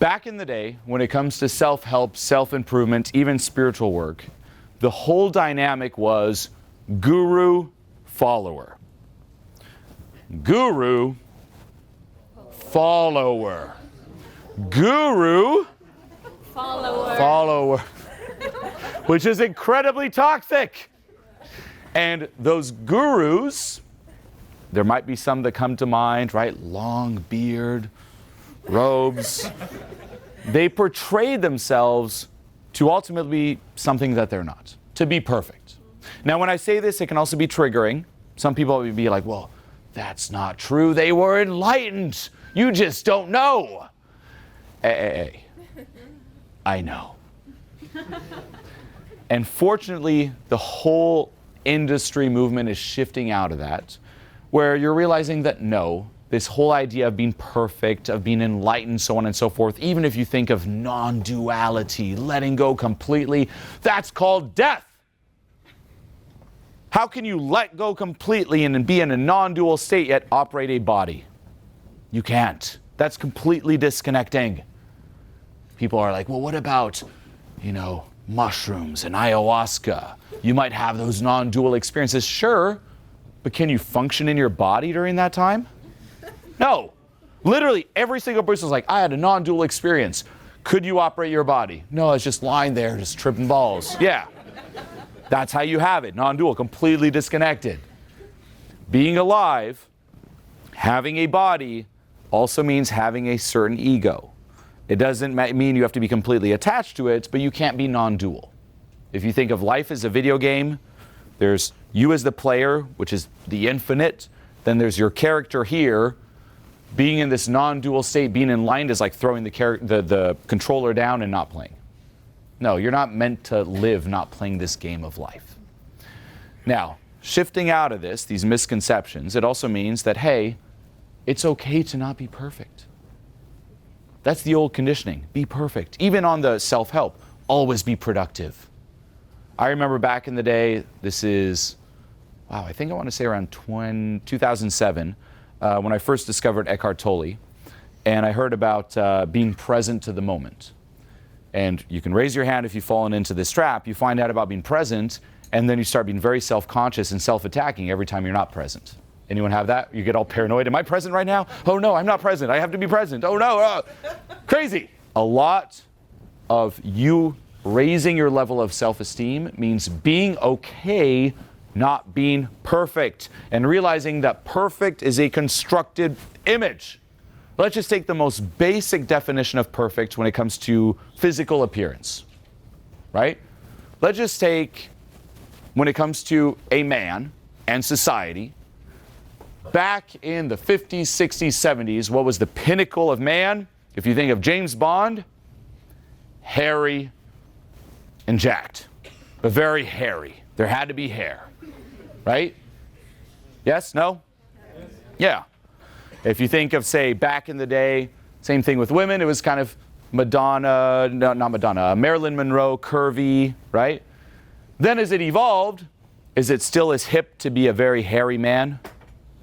Back in the day, when it comes to self-help, self-improvement, even spiritual work, the whole dynamic was guru, follower. Guru, follower. Guru, follower. Which is incredibly toxic. And those gurus, there might be some that come to mind, right? Long beard, robes. They portray themselves to ultimately be something that they're not, to be perfect. Now, when I say this, it can also be triggering. Some people will be like, well, that's not true. They were enlightened. You just don't know. Hey. I know. And fortunately, the whole industry movement is shifting out of that, where you're realizing that no, this whole idea of being perfect, of being enlightened, so on and so forth, even if you think of non-duality, letting go completely, that's called death. How can you let go completely and be in a non-dual state yet operate a body? You can't. That's completely disconnecting. People are like, well, what about, mushrooms and ayahuasca? You might have those non-dual experiences. Sure, but can you function in your body during that time? No. Literally, every single person is like, I had a non-dual experience. Could you operate your body? No, I was just lying there, just tripping balls. Yeah. That's how you have it, non-dual, completely disconnected. Being alive, having a body, also means having a certain ego. It doesn't mean you have to be completely attached to it, but you can't be non-dual. If you think of life as a video game, there's you as the player, which is the infinite. Then there's your character here. Being in this non-dual state, being enlightened is like throwing the controller down and not playing. No, you're not meant to live not playing this game of life. Now, shifting out of this, these misconceptions, it also means that, hey, it's okay to not be perfect. That's the old conditioning. Be perfect. Even on the self-help, always be productive. I remember back in the day, this is, I think I want to say around 2007, when I first discovered Eckhart Tolle, and I heard about being present to the moment. And you can raise your hand if you've fallen into this trap. You find out about being present, and then you start being very self-conscious and self-attacking every time you're not present. Anyone have that? You get all paranoid. Am I present right now? Oh no, I'm not present. I have to be present. Oh no, crazy. A lot of you raising your level of self-esteem means being okay not being perfect and realizing that perfect is a constructed image. Let's just take the most basic definition of perfect when it comes to physical appearance, right? Let's just take, when it comes to a man and society, back in the 50s, 60s, 70s, what was the pinnacle of man? If you think of James Bond, hairy and jacked, but very hairy. There had to be hair, right? Yes? No? Yeah. If you think of, say, back in the day, same thing with women, it was kind of Madonna, no, not Madonna, Marilyn Monroe, curvy, right? Then as it evolved, is it still as hip to be a very hairy man?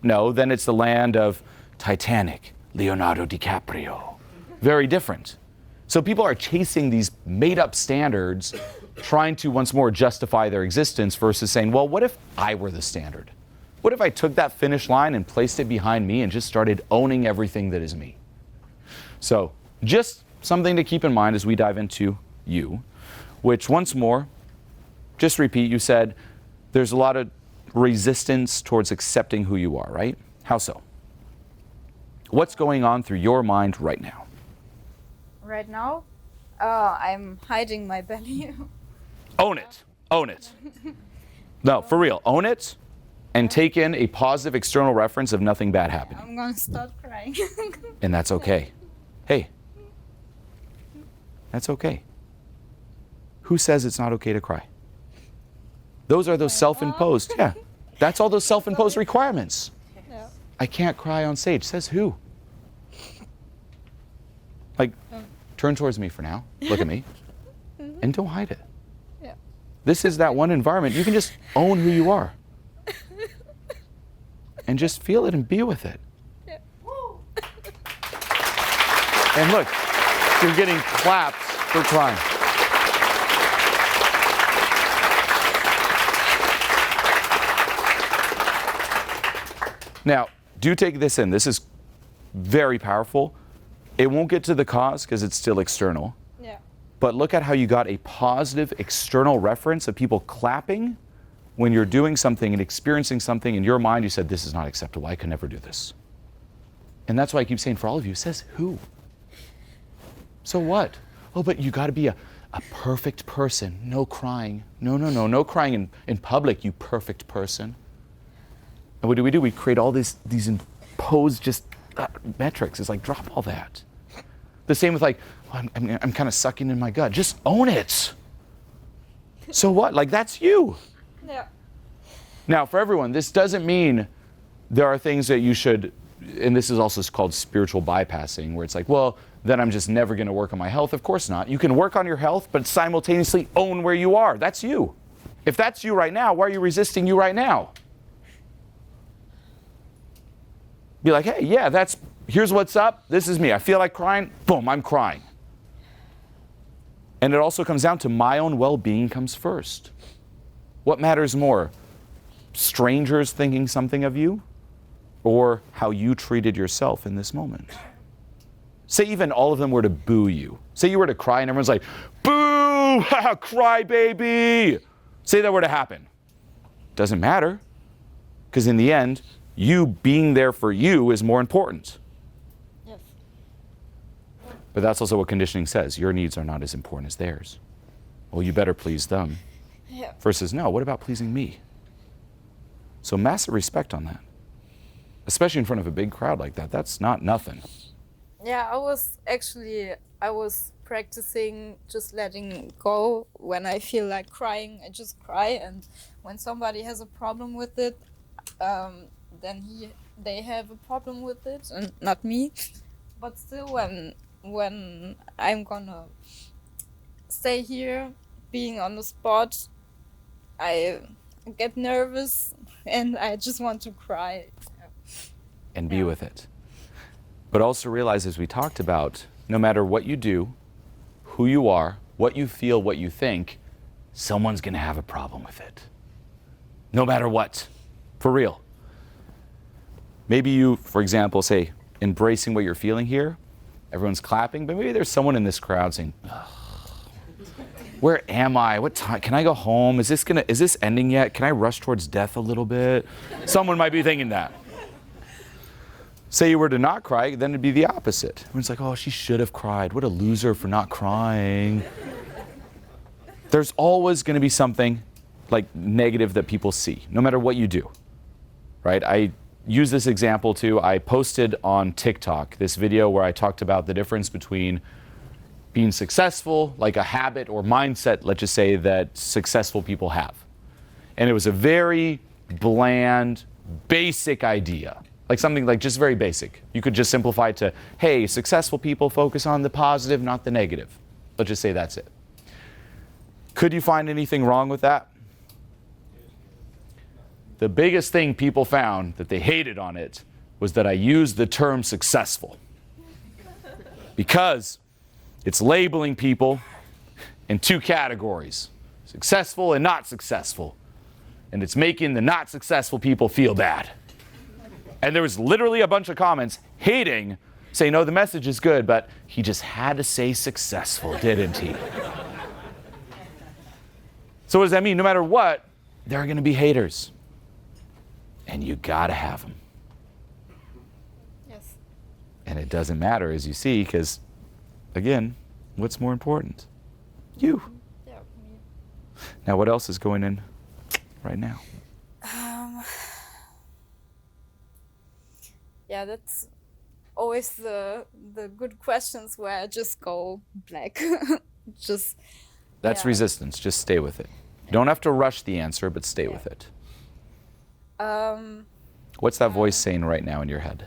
No, then it's the land of Titanic, Leonardo DiCaprio. Very different. So people are chasing these made-up standards, trying to once more justify their existence versus saying, well, what if I were the standard? What if I took that finish line and placed it behind me and just started owning everything that is me? So just something to keep in mind as we dive into you, which once more, just repeat, you said there's a lot of resistance towards accepting who you are, right? How so? What's going on through your mind right now? Right now, I'm hiding my belly. Own it. Own it. No, for real. Own it and take in a positive external reference of nothing bad happening. I'm going to start crying. And that's okay. Hey, that's okay. Who says it's not okay to cry? Those are those self-imposed. Yeah, that's all those self-imposed requirements. Yeah. I can't cry on stage. Says who? Like, turn towards me for now. Look at me. And don't hide it. Yeah. This is that one environment. You can just own who you are. And just feel it and be with it. Yeah. And look, You're getting clapped for crying. Now, do take this in. This is very powerful. It won't get to the cause because it's still external. Yeah. But look at how you got a positive external reference of people clapping when you're doing something and experiencing something in your mind. You said, this is not acceptable. I can never do this. And that's why I keep saying for all of you, it says who? So what? Oh, but you got to be a perfect person. No crying. No crying in public, you perfect person. And what do? We create all these imposed just metrics. It's like, drop all that. The same with like, oh, I'm kind of sucking in my gut. Just own it. So what? Like, that's you. Yeah. Now, for everyone, this doesn't mean there are things that you should, and this is also called spiritual bypassing, where it's like, well, then I'm just never going to work on my health. Of course not. You can work on your health, but simultaneously own where you are. That's you. If that's you right now, why are you resisting you right now? Be like, hey, yeah, here's what's up. This is me. I feel like crying. Boom, I'm crying. And it also comes down to my own well-being comes first. What matters more? Strangers thinking something of you, or how you treated yourself in this moment? Say even all of them were to boo you. Say you were to cry and everyone's like, boo, cry baby. Say that were to happen. Doesn't matter, because in the end, you being there for you is more important. Yes. But that's also what conditioning says. Your needs are not as important as theirs. Well, you better please them. Yeah. Versus, no, what about pleasing me? So massive respect on that. Especially in front of a big crowd like that. That's not nothing. Yeah, I was practicing just letting go. When I feel like crying, I just cry. And when somebody has a problem with it, then they have a problem with it and not me. But still, when I'm gonna stay here, being on the spot, I get nervous and I just want to cry. And be with it. But also realize, as we talked about, no matter what you do, who you are, what you feel, what you think, someone's going to have a problem with it. No matter what. For real. Maybe you, for example, say, embracing what you're feeling here, everyone's clapping, but maybe there's someone in this crowd saying, where am I? What time? Can I go home? Is this ending yet? Can I rush towards death a little bit? Someone might be thinking that. Say you were to not cry, then it'd be the opposite. It's like, oh, she should have cried. What a loser for not crying. There's always going to be something like negative that people see, no matter what you do, right? I use this example too. I posted on TikTok this video where I talked about the difference between being successful, like a habit or mindset, let's just say, that successful people have. And it was a very bland, basic idea. Like something like just very basic. You could just simplify it to, hey, successful people focus on the positive, not the negative. Let's just say that's it. Could you find anything wrong with that? The biggest thing people found that they hated on it was that I used the term successful. Because it's labeling people in two categories, successful and not successful. And it's making the not successful people feel bad. And there was literally a bunch of comments hating, saying, no, the message is good, but he just had to say successful, didn't he? So what does that mean? No matter what, there are going to be haters. And you got to have them. Yes. And it doesn't matter, as you see, because, again, what's more important? You. Yeah, me. Now, what else is going in right now? Yeah, that's always the good questions where I just go black. That's resistance. Just stay with it. You don't have to rush the answer, but stay with it. What's that voice saying right now in your head?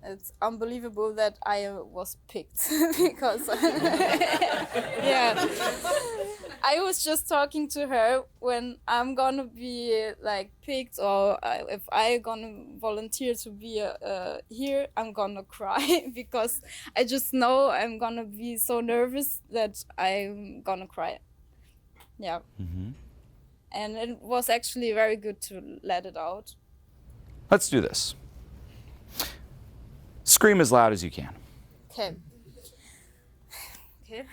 it's unbelievable that I was picked because yeah, I was just talking to her when I'm gonna be like picked or if I gonna volunteer to be here, I'm gonna cry because I just know I'm gonna be so nervous that I'm gonna cry. Yeah. And it was actually very good to let it out. Let's do this. Scream as loud as you can. Okay. Okay.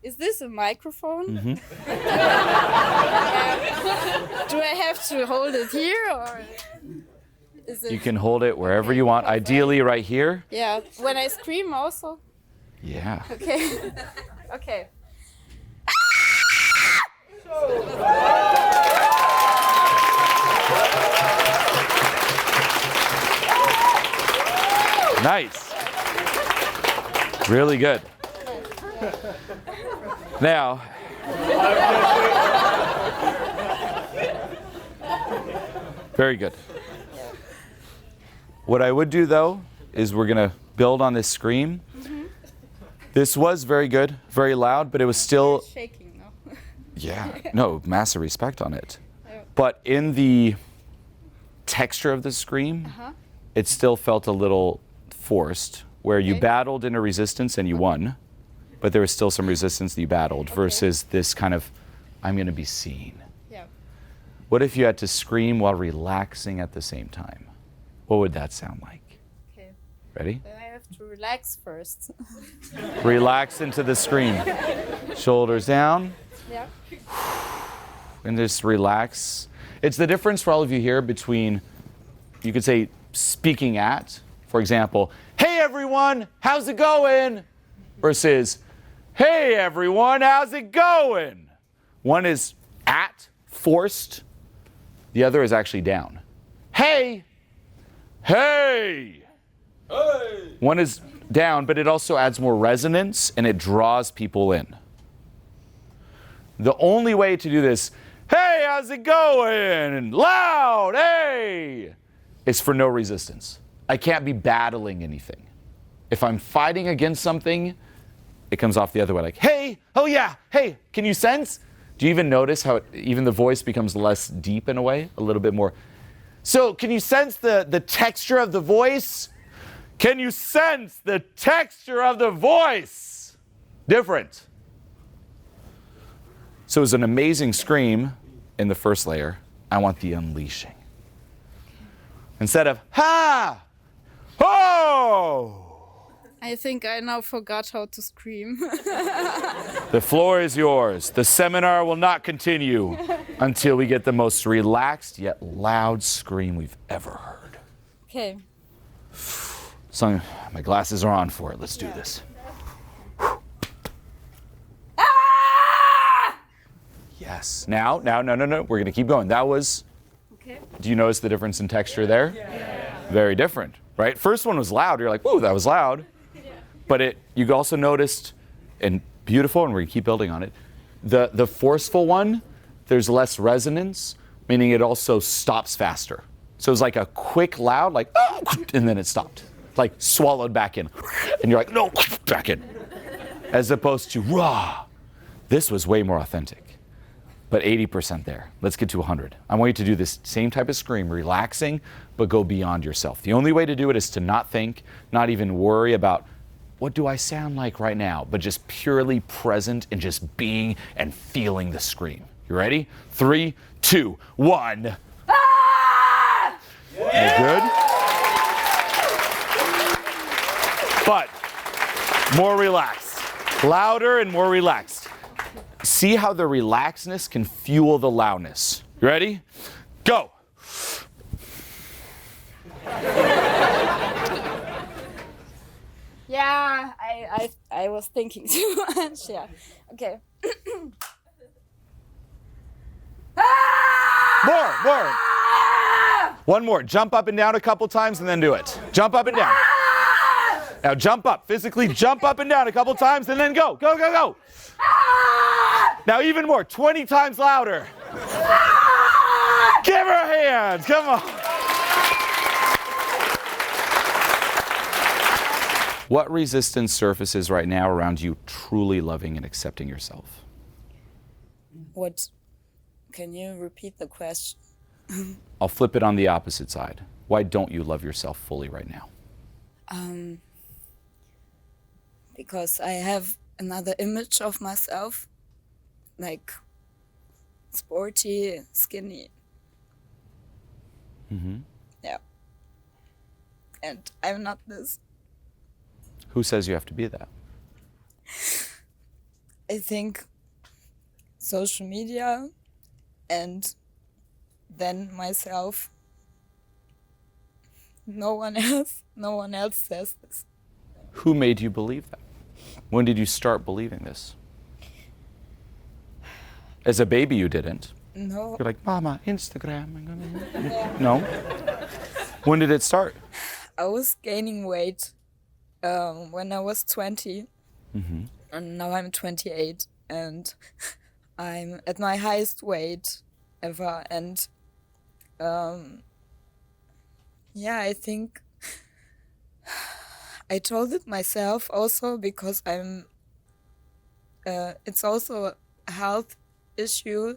Is this a microphone? Do I have to hold it here or is it? You can hold it wherever you want, ideally right here. Yeah. When I scream also? Yeah. Okay. Okay. Nice. Really good. Now, very good. What I would do though is we're going to build on this scream. This was very good, very loud, but it was still Shaking now. yeah, no, massive respect on it. But in the texture of the scream, it still felt a little forced, where you battled in a resistance and you won, but there was still some resistance that you battled versus this kind of, I'm going to be seen. Yeah. What if you had to scream while relaxing at the same time? What would that sound like? Okay. Ready? Then I have to relax first. Relax into the scream. Shoulders down. Yeah. And just relax. It's the difference for all of you here between, you could say, speaking at, for example, hey everyone, how's it going? Versus, hey everyone, how's it going? One is at, forced. The other is actually down. Hey, hey. Hey. One is down, but it also adds more resonance and it draws people in. The only way to do this, hey, how's it going? Loud, hey, is for no resistance. I can't be battling anything. If I'm fighting against something, it comes off the other way, like, hey, oh yeah, hey, can you sense? Do you even notice how even the voice becomes less deep in a way, a little bit more? So can you sense the texture of the voice? Can you sense the texture of the voice? Different. So it was an amazing scream in the first layer. I want the unleashing. Instead of, ha, ho. I think I now forgot how to scream. The floor is yours. The seminar will not continue until we get the most relaxed yet loud scream we've ever heard. Okay. So my glasses are on for it. Let's do this. Yes. Now, no. We're going to keep going. That was, Okay. do you notice the difference in texture there? Yeah. Very different, right? First one was loud. You're like, whoa, that was loud. But you also noticed, and beautiful, and we're going to keep building on it, the forceful one, there's less resonance, meaning it also stops faster. So it was like a quick, loud, like, and then it stopped. Like swallowed back in. And you're like, no, back in. As opposed to, raw. This was way more authentic. But 80% there. Let's get to 100. I want you to do this same type of scream, relaxing, but go beyond yourself. The only way to do it is to not think, not even worry about, what do I sound like right now? But just purely present and just being and feeling the scream. You ready? 3, 2, 1. Ah! You good? But more relaxed. Louder and more relaxed. See how the relaxedness can fuel the loudness. You ready? Go. Yeah, I was thinking too much. Yeah. Okay. More. One more. Jump up and down a couple times and then do it. Jump up and down. Now jump up. Physically jump up and down a couple times and then go. Go. Now even more. 20 times louder. Give her a hand. Come on. What resistance surfaces right now around you truly loving and accepting yourself? What? Can you repeat the question? I'll flip it on the opposite side. Why don't you love yourself fully right now? Because I have another image of myself, like sporty, skinny. Mm-hmm. Yeah. And I'm not this. Who says you have to be that? I think social media and then myself. No one else says this. Who made you believe that? When did you start believing this? As a baby, you didn't. No. You're like, Mama, Instagram. No. When did it start? I was gaining weight when I was 20. Mm-hmm. And now I'm 28. And I'm at my highest weight ever. And yeah, I think I told it myself also because it's also a health issue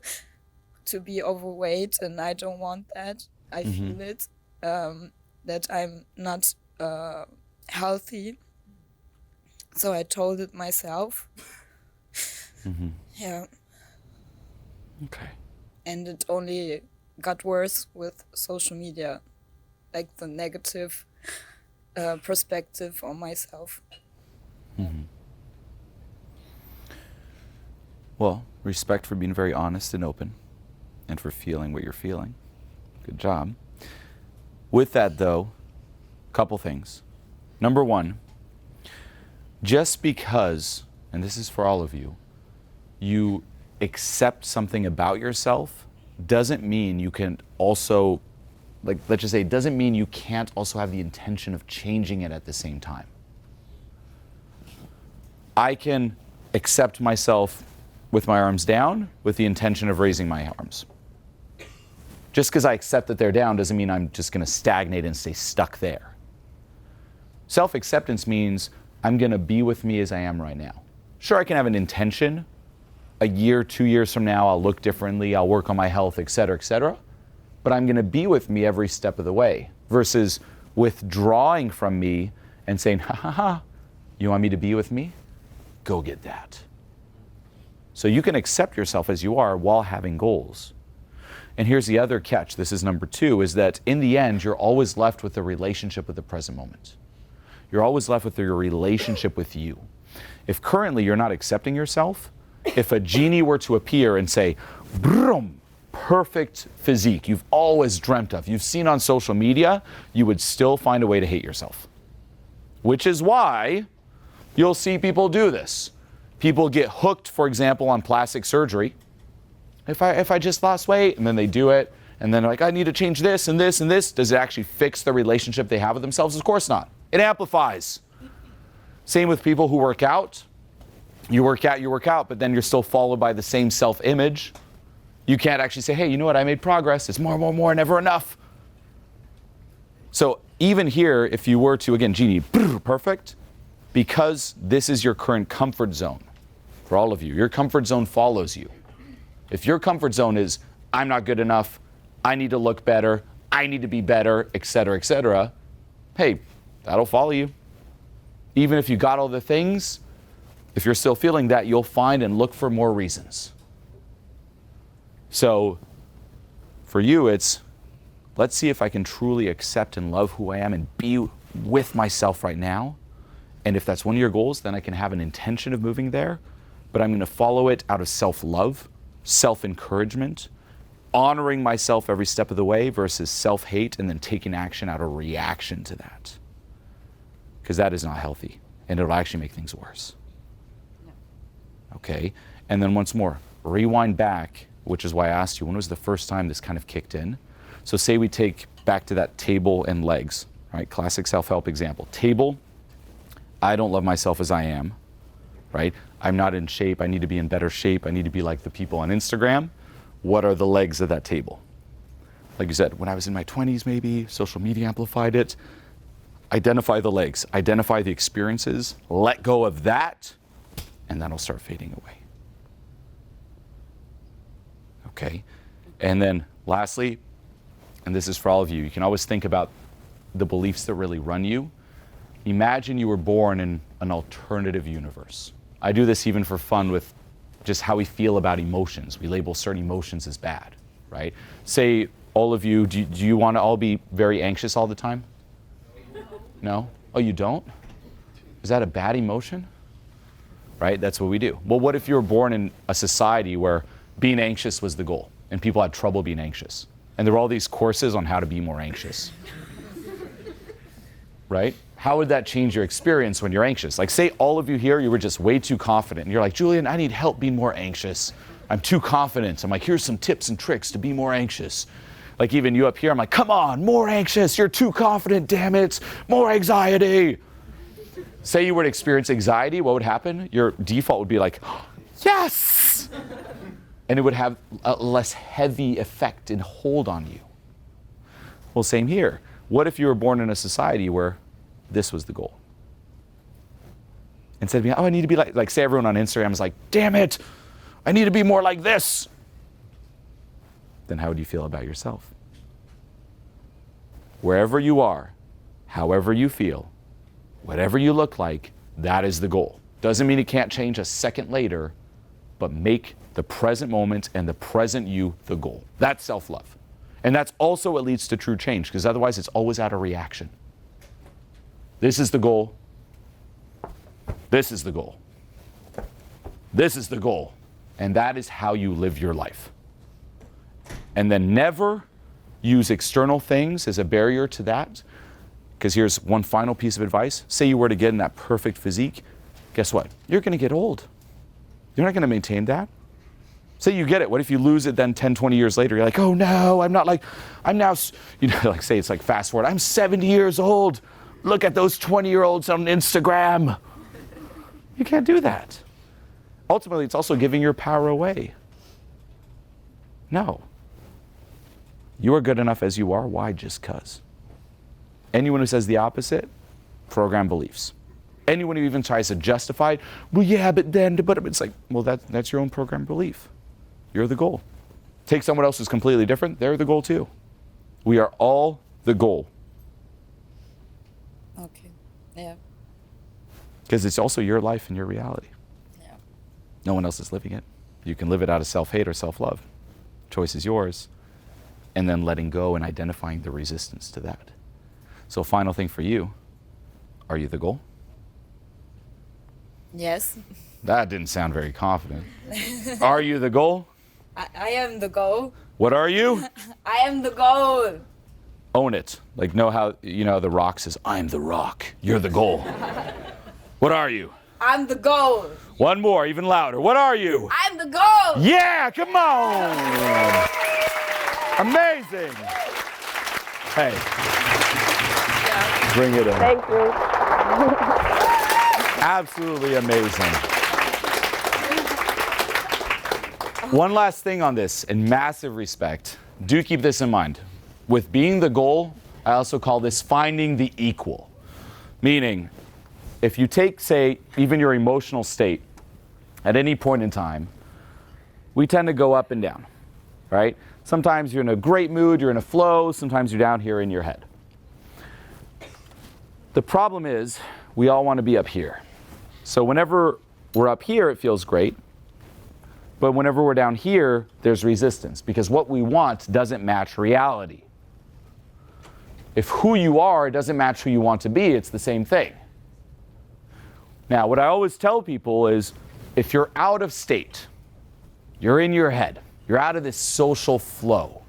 to be overweight, and I don't want that. I feel it, that I'm not healthy. So I told it myself. Yeah. Okay. And it only got worse with social media, like the negative perspective on myself. Well, respect for being very honest and open and for feeling what you're feeling. Good job. With that, though, couple things. Number one, just because, and this is for all of you, you accept something about yourself doesn't mean you can also, like, let's just say, it doesn't mean you can't also have the intention of changing it at the same time. I can accept myself with my arms down with the intention of raising my arms. Just because I accept that they're down doesn't mean I'm just going to stagnate and stay stuck there. Self-acceptance means I'm going to be with me as I am right now. Sure, I can have an intention. A year, 2 years from now, I'll look differently, I'll work on my health, etc., etc. But I'm going to be with me every step of the way versus withdrawing from me and saying, ha ha ha, you want me to be with me? Go get that. So you can accept yourself as you are while having goals. And here's the other catch, this is number two, is that in the end, you're always left with the relationship with the present moment. You're always left with your relationship with you. If currently you're not accepting yourself, if a genie were to appear and say, boom, perfect physique you've always dreamt of, you've seen on social media, you would still find a way to hate yourself. Which is why you'll see people do this. People get hooked, for example, on plastic surgery. If I just lost weight, and then they do it, and then they're like, I need to change this and this and this. Does it actually fix the relationship they have with themselves? Of course not. It amplifies. Same with people who work out. You work out, but then you're still followed by the same self-image. You can't actually say, hey, you know what, I made progress. It's more, never enough. So even here, if you were to, again, genie, perfect, because this is your current comfort zone for all of you. Your comfort zone follows you. If your comfort zone is, I'm not good enough, I need to look better, I need to be better, etc., hey, that'll follow you. Even if you got all the things, if you're still feeling that, you'll find and look for more reasons. So for you, it's, let's see if I can truly accept and love who I am and be with myself right now. And if that's one of your goals, then I can have an intention of moving there, but I'm going to follow it out of self-love, self-encouragement, honoring myself every step of the way versus self-hate and then taking action out of reaction to that. Because that is not healthy, and it'll actually make things worse. Okay, and then once more, rewind back, which is why I asked you, when was the first time this kind of kicked in? So say we take back to that table and legs, right? Classic self-help example. Table, I don't love myself as I am, right? I'm not in shape, I need to be in better shape, I need to be like the people on Instagram. What are the legs of that table? Like you said, when I was in my 20s maybe, social media amplified it. identify the legs, identify the experiences, let go of that, and that'll start fading away. Okay? And then lastly, and this is for all of you, you can always think about the beliefs that really run you. Imagine you were born in an alternative universe. I do this even for fun with just how we feel about emotions. We label certain emotions as bad, right? Say, all of you, do you want to all be very anxious all the time? No? Oh, you don't? Is that a bad emotion? Right? That's what we do. Well, what if you were born in a society where being anxious was the goal and people had trouble being anxious? And there were all these courses on how to be more anxious. Right? How would that change your experience when you're anxious? Like, say all of you here, you were just way too confident. And you're like, Julien, I need help being more anxious. I'm too confident. I'm like, here's some tips and tricks to be more anxious. Like, even you up here, I'm like, come on, more anxious. You're too confident, damn it. More anxiety. Say you were to experience anxiety, what would happen? Your default would be like, yes! And it would have a less heavy effect and hold on you. Well, same here. What if you were born in a society where this was the goal? Instead of being, oh, I need to be like say everyone on Instagram is like, damn it, I need to be more like this. Then how would you feel about yourself? Wherever you are, however you feel, whatever you look like, that is the goal. Doesn't mean it can't change a second later, but make the present moment and the present you the goal. That's self-love. And that's also what leads to true change, because otherwise it's always out of reaction. This is the goal. This is the goal. This is the goal. And that is how you live your life. And then never use external things as a barrier to that. Because here's one final piece of advice. Say you were to get in that perfect physique. Guess what? You're going to get old. You're not going to maintain that. Say you get it. What if you lose it then 10, 20 years later? You're like, oh no, I'm now, like say it's like fast forward. I'm 70 years old. Look at those 20-year-olds on Instagram. You can't do that. Ultimately, it's also giving your power away. No. You are good enough as you are. Why? Just 'cause. Anyone who says the opposite, program beliefs. Anyone who even tries to justify, well, yeah, but it's like, well, that's your own program belief. You're the goal. Take someone else who's completely different, they're the goal too. We are all the goal. Okay. Yeah. Because it's also your life and your reality. Yeah. No one else is living it. You can live it out of self-hate or self-love. Choice is yours. And then letting go and identifying the resistance to that. So final thing for you, are you the goal? Yes. That didn't sound very confident. Are you the goal? I am the goal. What are you? I am the goal. Own it. Like, know how, The Rock says, I'm the rock. You're the goal. What are you? I'm the goal. One more, even louder. What are you? I'm the goal. Yeah, come on. Amazing. Hey. Yeah. Bring it in. Thank you. Absolutely amazing. One last thing on this, in massive respect, do keep this in mind. With being the goal, I also call this finding the equal. Meaning, if you take, say, even your emotional state at any point in time, we tend to go up and down, right? Sometimes you're in a great mood, you're in a flow, sometimes you're down here in your head. The problem is, we all want to be up here. So whenever we're up here, it feels great. But whenever we're down here, there's resistance because what we want doesn't match reality. If who you are doesn't match who you want to be, it's the same thing. Now, what I always tell people is if you're out of state, you're in your head, you're out of this social flow,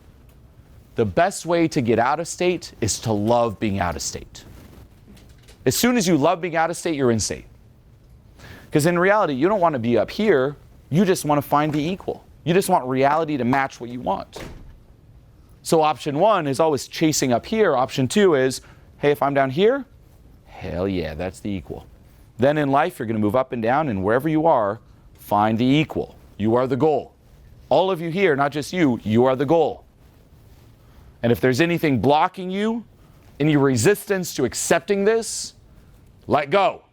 the best way to get out of state is to love being out of state. As soon as you love being out of state, you're in state. Because in reality, you don't want to be up here. You just want to find the equal. You just want reality to match what you want. So option one is always chasing up here. Option two is, hey, if I'm down here, hell yeah, that's the equal. Then in life, you're going to move up and down, and wherever you are, find the equal. You are the goal. All of you here, not just you, you are the goal. And if there's anything blocking you, any resistance to accepting this, let go.